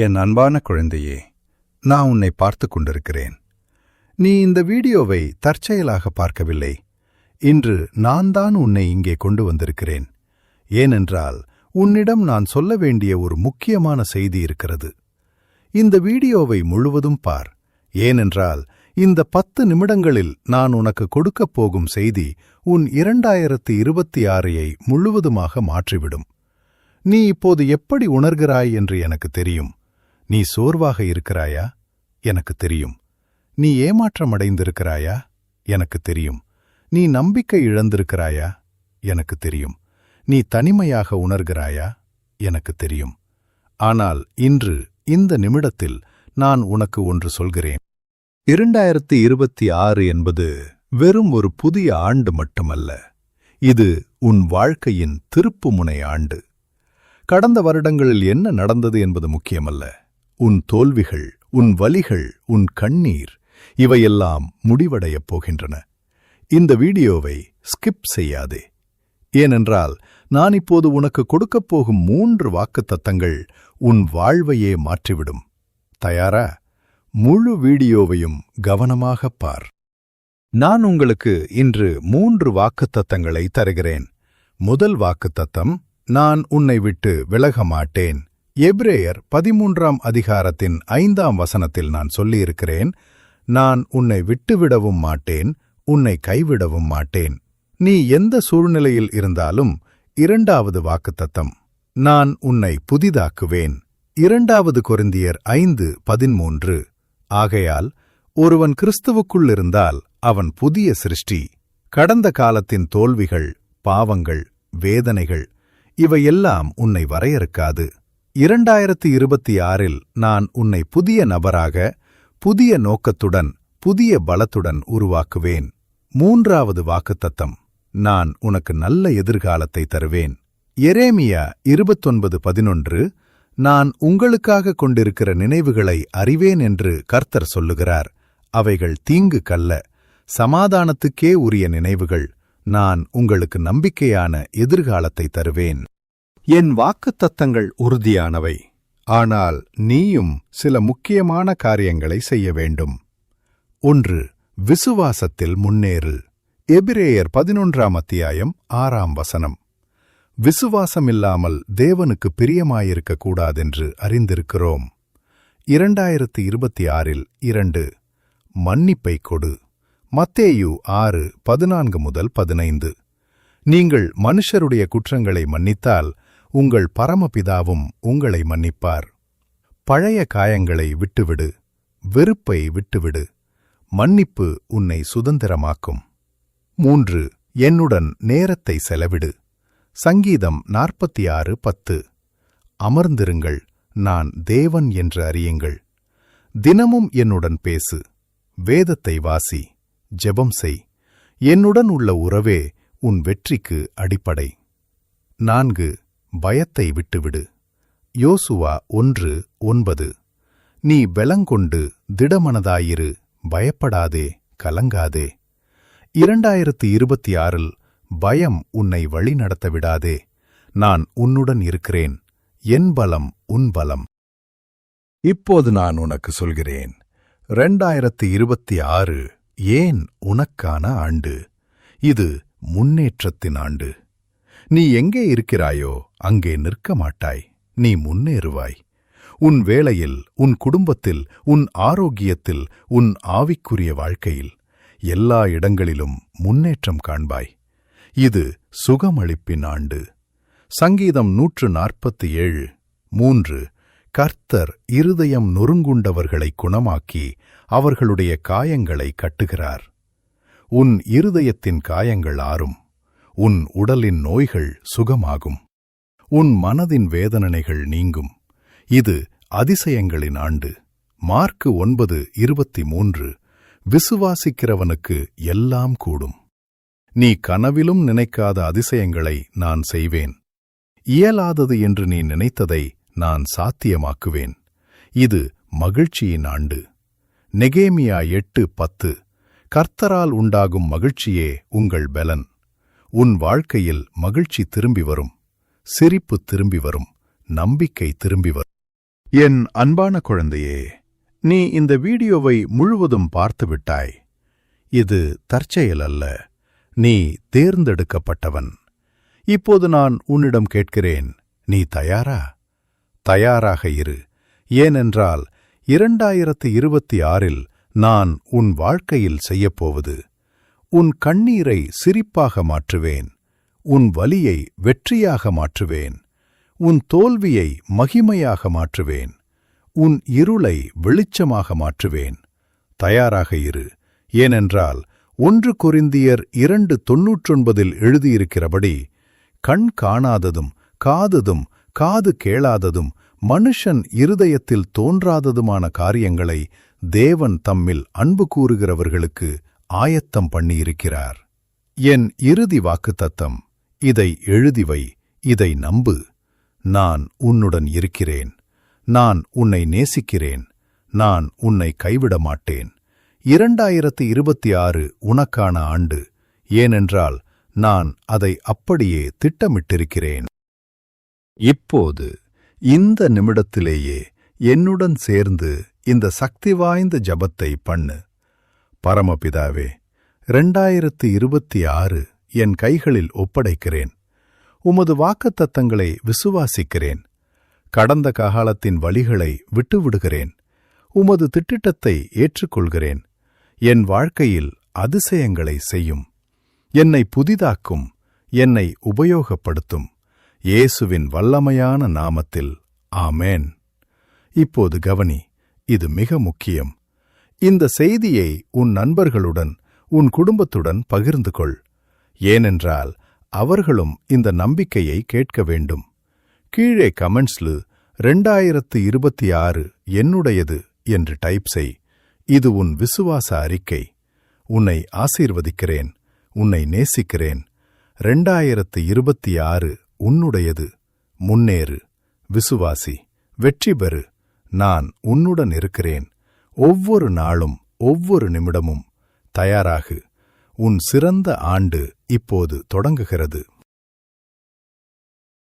என் அன்பான குழந்தையே, நான் உன்னை பார்த்துக் கொண்டிருக்கிறேன். நீ இந்த வீடியோவை தற்செயலாக பார்க்கவில்லை. இன்று நான் தான் உன்னை இங்கே கொண்டு வந்திருக்கிறேன். ஏனென்றால் உன்னிடம் நான் சொல்ல வேண்டிய ஒரு முக்கியமான செய்தி இருக்கிறது. இந்த வீடியோவை முழுவதும் பார். ஏனென்றால் இந்த 10 நிமிடங்களில் நான் உனக்கு கொடுக்கப் போகும் செய்தி உன் 2026ஐ முழுவதுமாக மாற்றிவிடும். நீ இப்போது எப்படி உணர்கிறாய் என்று எனக்கு தெரியும். நீ சோர்வாக இருக்கிறாயா? எனக்கு தெரியும். நீ ஏமாற்றமடைந்திருக்கிறாயா? எனக்கு தெரியும். நீ நம்பிக்கை இழந்திருக்கிறாயா? எனக்கு தெரியும். நீ தனிமையாக உணர்கிறாயா? எனக்கு தெரியும். ஆனால் இன்று இந்த நிமிடத்தில் நான் உனக்கு ஒன்று சொல்கிறேன். 2026 என்பது வெறும் ஒரு புதிய ஆண்டு மட்டுமல்ல. இது உன் வாழ்க்கையின் திருப்புமுனை ஆண்டு. கடந்த வருடங்களில் என்ன நடந்தது என்பது முக்கியமல்ல. உன் தோல்விகள், உன் வலிகள், உன் கண்ணீர், இவையெல்லாம் முடிவடையப் போகின்றன. இந்த வீடியோவை ஸ்கிப் செய்யாதே. ஏனென்றால் நான் இப்போது உனக்கு கொடுக்கப் போகும் 3 வாக்குத்தத்தங்கள் உன் வாழ்வையே மாற்றிவிடும். தயாரா? முழு வீடியோவையும் கவனமாகப் பார். நான் உங்களுக்கு இன்று 3 வாக்குத்தத்தங்களை தருகிறேன். முதல் வாக்குத்தத்தம், நான் உன்னை விட்டு விலக மாட்டேன். எபிரேயர் 13ஆம் அதிகாரத்தின் 5ஆம் வசனத்தில் நான் சொல்லியிருக்கிறேன், நான் உன்னை விட்டுவிடவும் மாட்டேன், உன்னை கைவிடவும் மாட்டேன். நீ எந்த சூழ்நிலையில் இருந்தாலும். 2வது வாக்குத்தத்தம், நான் உன்னை புதிதாக்குவேன். 2 கொரிந்தியர் 5:13. ஆகையால் ஒருவன் கிறிஸ்துவுக்குள் இருந்தால் அவன் புதிய சிருஷ்டி. கடந்த காலத்தின் தோல்விகள், பாவங்கள், வேதனைகள், இவையெல்லாம் உன்னை வரையறுக்காது. 2026இல் நான் உன்னை புதிய நபராக, புதிய நோக்கத்துடன், புதிய பலத்துடன் உருவாக்குவேன். 3வது வாக்குத்தத்தம், நான் உனக்கு நல்ல எதிர்காலத்தை தருவேன். எரேமியா 29:11. நான் உங்களுக்காக கொண்டிருக்கிற நினைவுகளை அறிவேன் என்று கர்த்தர் சொல்லுகிறார். அவைகள் தீங்குக்கல்ல, சமாதானத்துக்கே உரிய நினைவுகள். நான் உங்களுக்கு நம்பிக்கையான எதிர்காலத்தை தருவேன். என் வாக்குத்தத்தங்கள் உறுதியானவை. ஆனால் நீயும் சில முக்கியமான காரியங்களை செய்ய வேண்டும். 1. விசுவாசத்தில் முன்னேறு. எபிரேயர் 11ஆம் அத்தியாயம் 6ஆம் வசனம். விசுவாசமில்லாமல் தேவனுக்கு பிரியமாயிருக்க கூடாதென்று அறிந்திருக்கிறோம். 2026இல் 2. மன்னிப்பை கொடு. மத்தேயு 6:14-15. நீங்கள் மனுஷருடைய குற்றங்களை மன்னித்தால் உங்கள் பரமபிதாவும் உங்களை மன்னிப்பார். பழைய காயங்களை விட்டுவிடு. வெறுப்பை விட்டுவிடு. மன்னிப்பு உன்னை சுதந்திரமாக்கும். 3. என்னுடன் நேரத்தை செலவிடு. சங்கீதம் 46:10. அமர்ந்திருங்கள், நான் தேவன் என்று அறியுங்கள். தினமும் என்னுடன் பேசு. வேதத்தை வாசி. ஜெபம் செய். என்னுடன் உள்ள உறவே உன் வெற்றிக்கு அடிப்படை. 4. பயத்தை விட்டுவிடு. யோசுவா 1:9. நீ பெலங்கொண்டு திடமனதாயிரு, பயப்படாதே, கலங்காதே. 2026இல் பயம் உன்னை வழிநடத்த விடாதே. நான் உன்னுடன் இருக்கிறேன். என் பலம் உன் பலம். இப்போது நான் உனக்கு சொல்கிறேன், 2026 ஏன் உனக்கான ஆண்டு. இது முன்னேற்றத்தின் ஆண்டு. நீ எங்கே இருக்கிறாயோ அங்கே நிற்க மாட்டாய். நீ முன்னேறுவாய். உன் வேலையில், உன் குடும்பத்தில், உன் ஆரோக்கியத்தில், உன் ஆவிக்குரிய வாழ்க்கையில், எல்லா இடங்களிலும் முன்னேற்றம் காண்பாய். இது சுகமளிப்பின் ஆண்டு. சங்கீதம் 147:3. கர்த்தர் இருதயம் நொறுங்குண்டவர்களை குணமாக்கி அவர்களுடைய காயங்களை கட்டுகிறார். உன் இருதயத்தின் காயங்கள் ஆறும். உன் உடலின் நோய்கள் சுகமாகும். உன் மனதின் வேதனைகள் நீங்கும். இது அதிசயங்களின் ஆண்டு. மார்க்கு 9:23. விசுவாசிக்கிறவனுக்கு எல்லாம் கூடும். நீ கனவிலும் நினைக்காத அதிசயங்களை நான் செய்வேன். இயலாதது என்று நீ நினைத்ததை நான் சாத்தியமாக்குவேன். இது மகிழ்ச்சியின் ஆண்டு. நெகேமியா 8:10. கர்த்தரால் உண்டாகும் மகிழ்ச்சியே உங்கள் பெலன். உன் வாழ்க்கையில் மகிழ்ச்சி திரும்பி வரும். சிரிப்பு திரும்பி வரும். நம்பிக்கை திரும்பி வரும். என் அன்பான குழந்தையே, நீ இந்த வீடியோவை முழுவதும் பார்த்துவிட்டாய். இது தற்செயல் அல்ல. நீ தேர்ந்தெடுக்கப்பட்டவன். இப்போது நான் உன்னிடம் கேட்கிறேன், நீ தயாரா? தயாராக இரு. ஏனென்றால் 2026 நான் உன் வாழ்க்கையில் செய்யப்போவது, உன் கண்ணீரை சிரிப்பாக மாற்றுவேன், உன் வலியை வெற்றியாக மாற்றுவேன், உன் தோல்வியை மகிமையாக மாற்றுவேன், உன் இருளை வெளிச்சமாக மாற்றுவேன். தயாராக இரு. ஏனென்றால் 1 கொரிந்தியர் 2:99 எழுதியிருக்கிறபடி, கண் காணாததும் காது கேளாததும் மனுஷன் இருதயத்தில் தோன்றாததுமான காரியங்களை தேவன் தம்மில் அன்பு கூறுகிறவர்களுக்கு ஆயத்தம் பண்ணியிருக்கிறார். என் இறுதி வாக்குத்தத்தம், இதை எழுதிவை, இதை நம்பு. நான் உன்னுடன் இருக்கிறேன். நான் உன்னை நேசிக்கிறேன். நான் உன்னை கைவிட மாட்டேன். 2026 உனக்கான ஆண்டு. ஏனென்றால் நான் அதை அப்படியே திட்டமிட்டிருக்கிறேன். இப்போது இந்த நிமிடத்திலேயே என்னுடன் சேர்ந்து இந்த சக்தி வாய்ந்த ஜபத்தை பண்ணு. பரமபிதாவே, 2026 என் கைகளில் ஒப்படைக்கிறேன். உமது வாக்குத்தத்தங்களை விசுவாசிக்கிறேன். கடந்த காலத்தின் வழிகளை விட்டுவிடுகிறேன். உமது திட்டத்தை ஏற்றுக்கொள்கிறேன். என் வாழ்க்கையில் அதிசயங்களை செய்யும். என்னை புதிதாக்கும். என்னை உபயோகப்படுத்தும். இயேசுவின் வல்லமையான நாமத்தில் ஆமேன். இப்போது கவனி, இது மிக முக்கியம். இந்த செய்தியை உன் நண்பர்களுடன், உன் குடும்பத்துடன் பகிர்ந்து கொள். ஏனென்றால் அவர்களும் இந்த நம்பிக்கையை கேட்க வேண்டும். கீழே கமெண்ட்ஸ்லு 2026 என்னுடையது என்று டைப் செய். இது உன் விசுவாச அறிக்கை. உன்னை ஆசீர்வதிக்கிறேன். உன்னை நேசிக்கிறேன். 2026 உன்னுடையது. முன்னேறு. விசுவாசி. வெற்றி பெறு. நான் உன்னுடன் இருக்கிறேன். ஒவ்வொரு நாளும், ஒவ்வொரு நிமிடமும் தயாராகு. உன் சிறந்த ஆண்டு இப்போது தொடங்குகிறது.